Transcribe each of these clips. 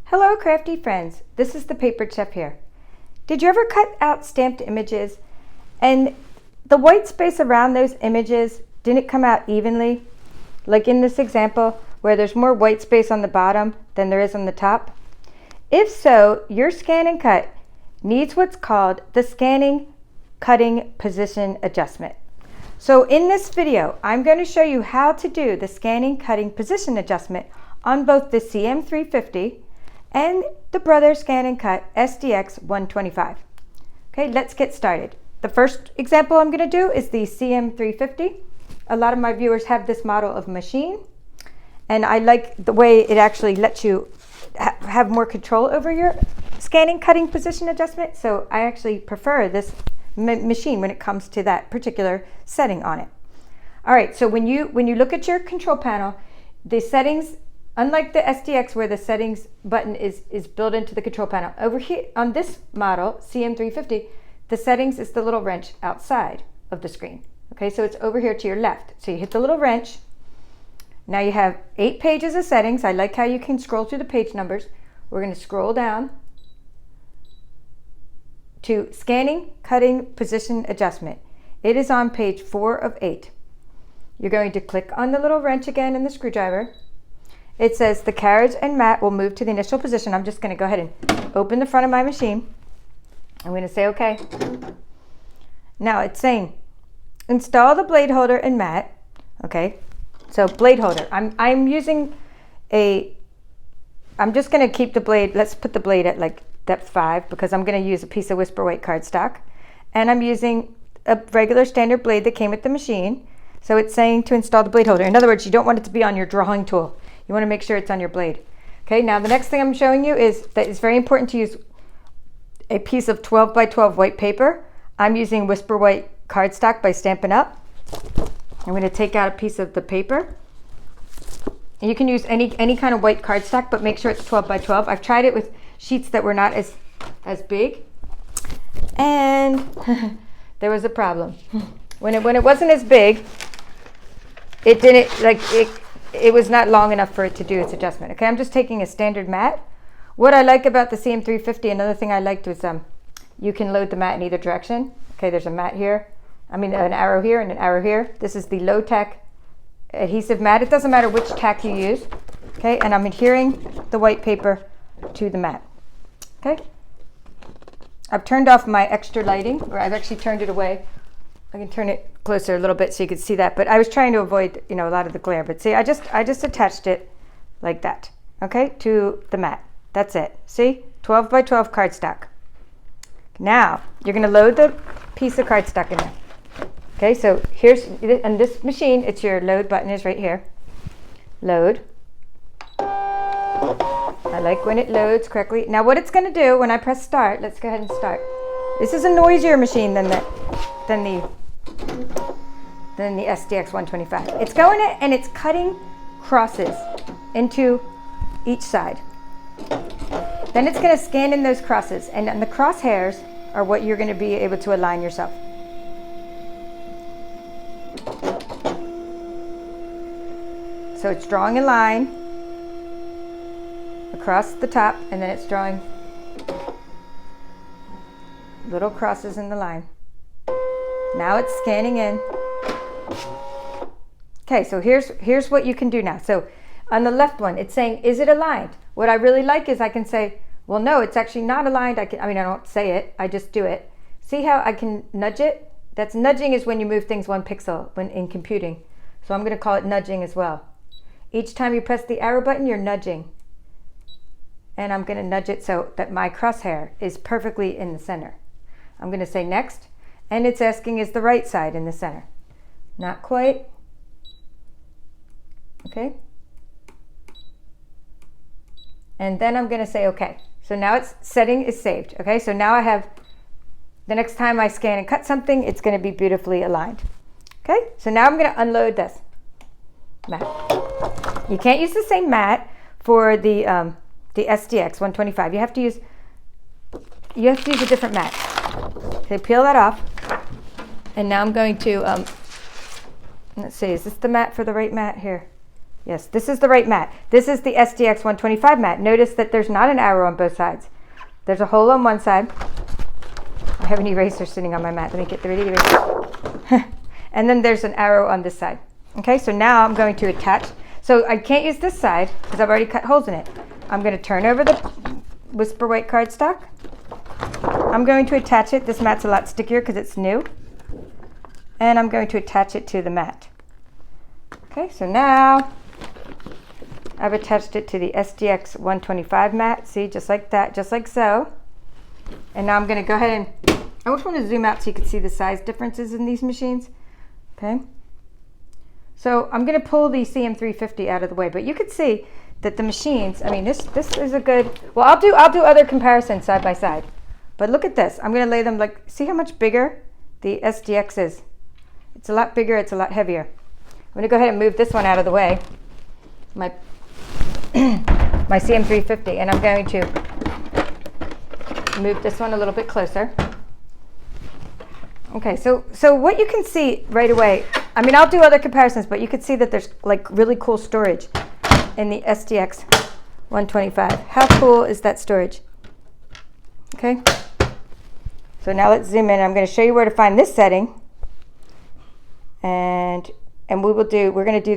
Hello crafty friends, this is the Paper Chef here. Did you ever cut out stamped images and the white space around those images didn't come out evenly? Like in this example where there's more white space on the bottom than there is on the top? If so, your ScanNCut needs what's called the Scanning Cutting Position Adjustment. So in this video, I'm going to show you how to do the Scanning Cutting Position Adjustment on both the CM350 and the Brother ScanNCut SDX125. Okay, let's get started. The first example I'm going to do is the CM350. A lot of my viewers have this model of machine, and I like the way it actually lets you have more control over your scanning cutting position adjustment, so I actually prefer this machine when it comes to that particular setting on it. All right, so when you look at your control panel, the settings, unlike the SDX where the settings button is built into the control panel, over here on this model, CM350, the settings is the little wrench outside of the screen. Okay, so it's over here to your left. So you hit the little wrench. Now you have 8 pages of settings. I like how you can scroll through the page numbers. We're going to scroll down to Scanning Cutting Position Adjustment. It is on page 4 of 8. You're going to click on the little wrench again and the screwdriver. It says the carriage and mat will move to the initial position. I'm just going to go ahead and open the front of my machine. I'm going to say OK. Now it's saying install the blade holder and mat. Okay, so blade holder. I'm using I'm just going to keep the blade. Let's put the blade at like depth 5 because I'm going to use a piece of Whisper White cardstock, and I'm using a regular standard blade that came with the machine. So it's saying to install the blade holder. In other words, you don't want it to be on your drawing tool. You want to make sure it's on your blade. Okay, now the next thing I'm showing you is that it's very important to use a piece of 12 by 12 white paper. I'm using Whisper White cardstock by Stampin' Up. I'm going to take out a piece of the paper. You can use any kind of white cardstock, but make sure it's 12 by 12. I've tried it with sheets that were not as big, and there was a problem. When it wasn't as big, it didn't it was not long enough for it to do its adjustment. Okay, I'm just taking a standard mat. What I like about the CM350, another thing I liked was you can load the mat in either direction. Okay, there's a mat here. I mean an arrow here and an arrow here. This is the low tack adhesive mat. It doesn't matter which tack you use. Okay, and I'm adhering the white paper to the mat. Okay, I've turned off my extra lighting, or I've actually turned it away. I can turn it closer a little bit so you can see that, but I was trying to avoid, a lot of the glare. But see, I just attached it like that, okay, to the mat. That's it. See, 12 by 12 cardstock. Now you're going to load the piece of cardstock in there. Okay, so here's, on this machine, it's your load button is right here. Load. I like when it loads correctly. Now what it's going to do when I press start, let's go ahead and start. This is a noisier machine than the SDX125. It's going in and it's cutting crosses into each side. Then it's going to scan in those crosses, and the crosshairs are what you're going to be able to align yourself. So it's drawing a line across the top, and then it's drawing little crosses in the line. Now it's scanning in. Okay, so here's what you can do now. So on the left one, it's saying, is it aligned? What I really like is I can say, well, no, it's actually not aligned. I don't say it, I just do it. See how I can nudge it? That's nudging is when you move things 1 pixel when in computing. So I'm going to call it nudging as well. Each time you press the arrow button, you're nudging. And I'm going to nudge it so that my crosshair is perfectly in the center. I'm going to say next, and it's asking, is the right side in the center? Not quite. Okay. And then I'm going to say OK. So now its setting is saved. Okay, so now I have, the next time I scan and cut something, it's going to be beautifully aligned. Okay, so now I'm going to unload this mat. You can't use the same mat for the SDX125. You have to use a different mat. Okay, peel that off. And now I'm going to, let's see, is this the mat for the right mat here? Yes, this is the right mat. This is the SDX125 mat. Notice that there's not an arrow on both sides. There's a hole on one side. I have an eraser sitting on my mat. Let me get the eraser. And then there's an arrow on this side. Okay, so now I'm going to attach. So I can't use this side because I've already cut holes in it. I'm going to turn over the Whisper White cardstock. I'm going to attach it. This mat's a lot stickier because it's new. And I'm going to attach it to the mat. Okay, so now I've attached it to the SDX125 mat. See, just like that, just like so. And now I'm going to go ahead and, I just want to zoom out so you can see the size differences in these machines. Okay. So I'm going to pull the CM350 out of the way, but you can see that the machines, I mean, this is a good, well, I'll do other comparisons side by side. But look at this. I'm going to lay them like, see how much bigger the SDX is? It's a lot bigger, it's a lot heavier. I'm going to go ahead and move this one out of the way, my my CM350, and I'm going to move this one a little bit closer. Okay, so what you can see right away, I mean, I'll do other comparisons, but you can see that there's like really cool storage in the SDX125. How cool is that storage? Okay, so now let's zoom in. I'm going to show you where to find this setting, and we're going to do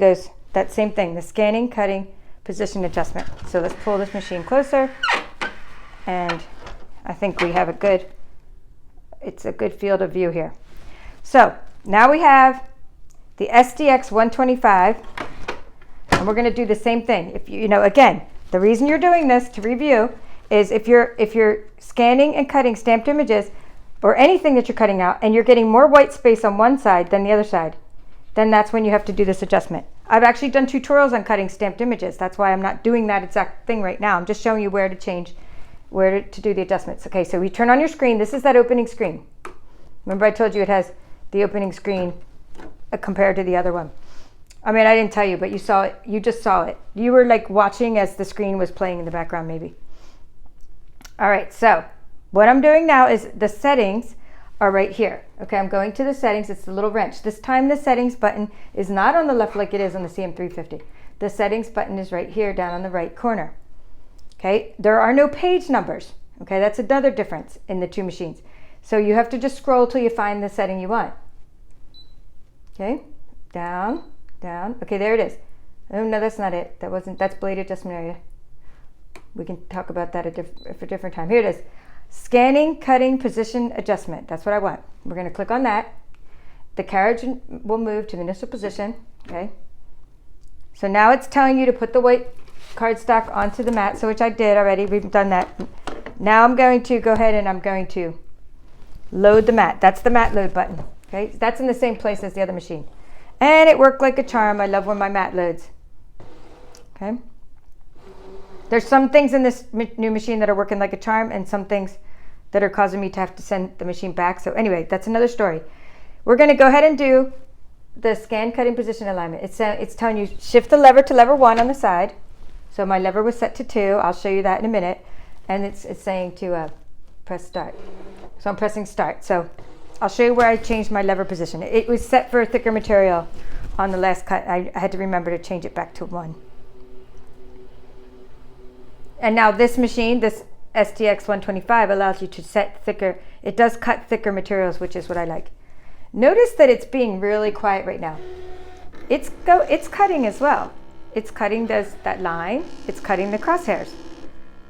that same thing, the scanning, cutting, position adjustment. So let's pull this machine closer, and I think we have it's a good field of view here. So now we have the SDX125, and we're going to do the same thing. If you know, again, the reason you're doing this, to review, is if you're scanning and cutting stamped images or anything that you're cutting out and you're getting more white space on one side than the other side, then that's when you have to do this adjustment. I've actually done tutorials on cutting stamped images. That's why I'm not doing that exact thing right now. I'm just showing you where to change, where to do the adjustments. Okay, so we turn on your screen. This is that opening screen. Remember I told you it has the opening screen compared to the other one. I mean, I didn't tell you, but you saw it. You just saw it. You were like watching as the screen was playing in the background maybe. All right, so what I'm doing now is the settings are right here. Okay, I'm going to the settings. It's the little wrench. This time the settings button is not on the left like it is on the CM350. The settings button is right here down on the right corner. Okay, there are no page numbers. Okay, that's another difference in the two machines. So you have to just scroll till you find the setting you want. Okay, down, down. Okay, there it is. Oh no, that's not it. That's blade adjustment area. We can talk about that for a different time. Here it is. Scanning, cutting, position adjustment. That's what I want. We're going to click on that. The carriage will move to the initial position. Okay. So now it's telling you to put the white cardstock onto the mat, so which I did already. We've done that. Now I'm going to go ahead and I'm going to load the mat. That's the mat load button. Okay. That's in the same place as the other machine. And it worked like a charm. I love when my mat loads. Okay. There's some things in this new machine that are working like a charm and some things that are causing me to have to send the machine back. So anyway, that's another story. We're going to go ahead and do the scan, cutting, position alignment. It's telling you shift the lever to lever 1 on the side. So my lever was set to 2. I'll show you that in a minute. And it's saying to press start. So I'm pressing start. So I'll show you where I changed my lever position. It was set for a thicker material on the last cut. I had to remember to change it back to 1. And now this machine, this SDX125, allows you to set thicker. It does cut thicker materials, which is what I like. Notice that it's being really quiet right now. It's cutting as well. It's cutting that line. It's cutting the crosshairs.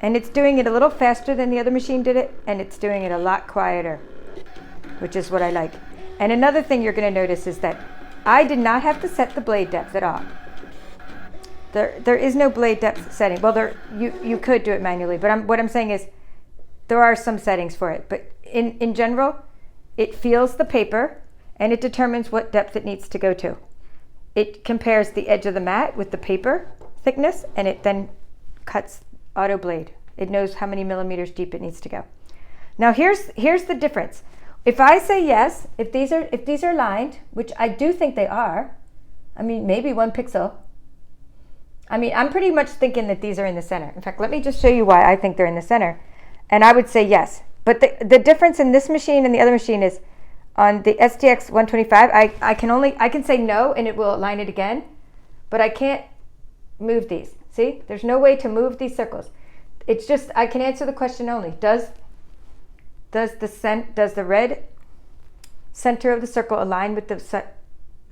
And it's doing it a little faster than the other machine did it, and it's doing it a lot quieter, which is what I like. And another thing you're going to notice is that I did not have to set the blade depth at all. There is no blade depth setting. Well, you could do it manually, but what I'm saying is there are some settings for it. But in general, it feels the paper and it determines what depth it needs to go to. It compares the edge of the mat with the paper thickness, and it then cuts auto blade. It knows how many millimeters deep it needs to go. Now here's the difference. If I say yes, if these are lined, which I do think they are, I mean maybe 1 pixel. I mean, I'm pretty much thinking that these are in the center. In fact, let me just show you why I think they're in the center. And I would say yes. But the difference in this machine and the other machine is on the SDX125, I can say no and it will align it again. But I can't move these. See, there's no way to move these circles. It's just, I can answer the question only. Does the red center of the circle align with the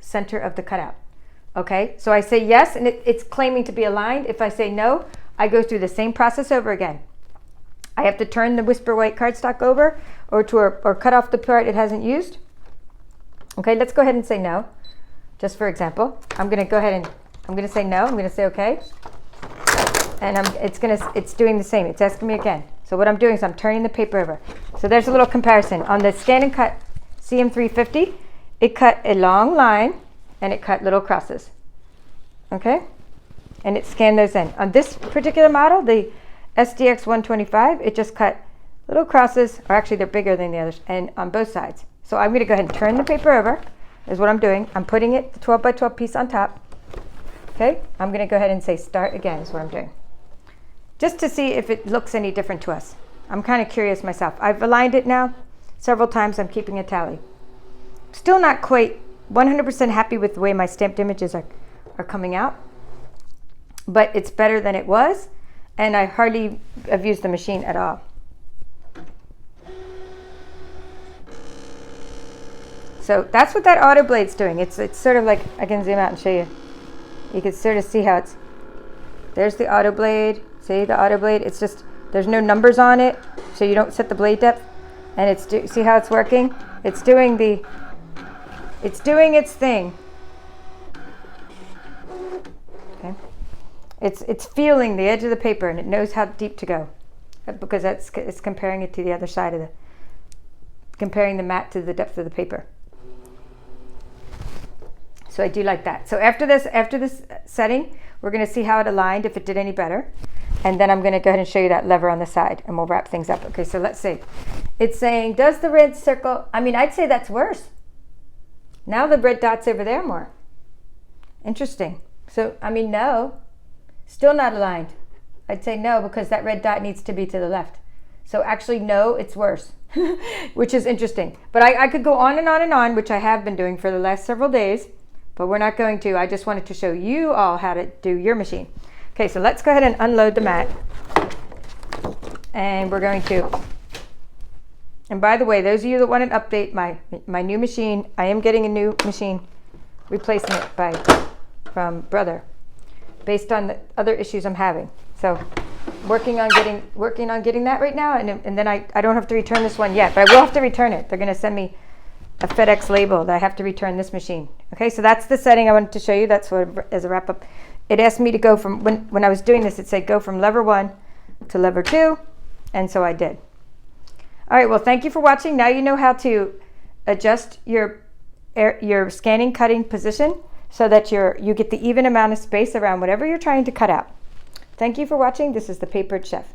center of the cutout? Okay, so I say yes, and it's claiming to be aligned. If I say no, I go through the same process over again. I have to turn the Whisper White cardstock over or cut off the part it hasn't used. Okay, let's go ahead and say no, just for example. I'm going to go ahead and I'm going to say no. I'm going to say okay, and it's doing the same. It's asking me again. So what I'm doing is I'm turning the paper over. So there's a little comparison on the ScanNCut CM350. It cut a long line and it cut little crosses. Okay, and it scanned those in. On this particular model, the SDX125, it just cut little crosses, or actually they're bigger than the others, and on both sides. So I'm going to go ahead and turn the paper over, is what I'm doing. I'm putting it, the 12 by 12 piece on top. Okay, I'm going to go ahead and say start again, is what I'm doing. Just to see if it looks any different to us. I'm kind of curious myself. I've aligned it now several times. I'm keeping a tally. Still not quite 100% happy with the way my stamped images are coming out, but it's better than it was, and I hardly have used the machine at all. So that's what that auto blade's doing. It's sort of like, I can zoom out and show you. You can sort of see how there's the auto blade. See the auto blade? It's just, there's no numbers on it, so you don't set the blade depth. And see how it's working? It's doing its thing. Okay. It's feeling the edge of the paper, and it knows how deep to go, because it's comparing it to the other side comparing the mat to the depth of the paper. So I do like that. So after this setting, we're going to see how it aligned, if it did any better. And then I'm going to go ahead and show you that lever on the side, and we'll wrap things up. Okay, so let's see. It's saying, does the red circle, I'd say that's worse. Now the red dot's over there more. Interesting. So, no, still not aligned. I'd say no, because that red dot needs to be to the left. So actually, no, it's worse, which is interesting. But I could go on and on and on, which I have been doing for the last several days, but we're not going to. I just wanted to show you all how to do your machine. Okay, so let's go ahead and unload the mat. And we're going to, and by the way, those of you that want an update, my new machine, I am getting a new machine replacement from Brother, based on the other issues I'm having. So working on getting that right now, and then I don't have to return this one yet, but I will have to return it. They're going to send me a FedEx label that I have to return this machine. Okay, so that's the setting I wanted to show you. That's what, as a wrap up, it asked me to go from, when I was doing this, it said go from lever 1 to lever 2, and so I did. All right, well, thank you for watching. Now you know how to adjust your scanning cutting position so that you get the even amount of space around whatever you're trying to cut out. Thank you for watching. This is the Papered Chef.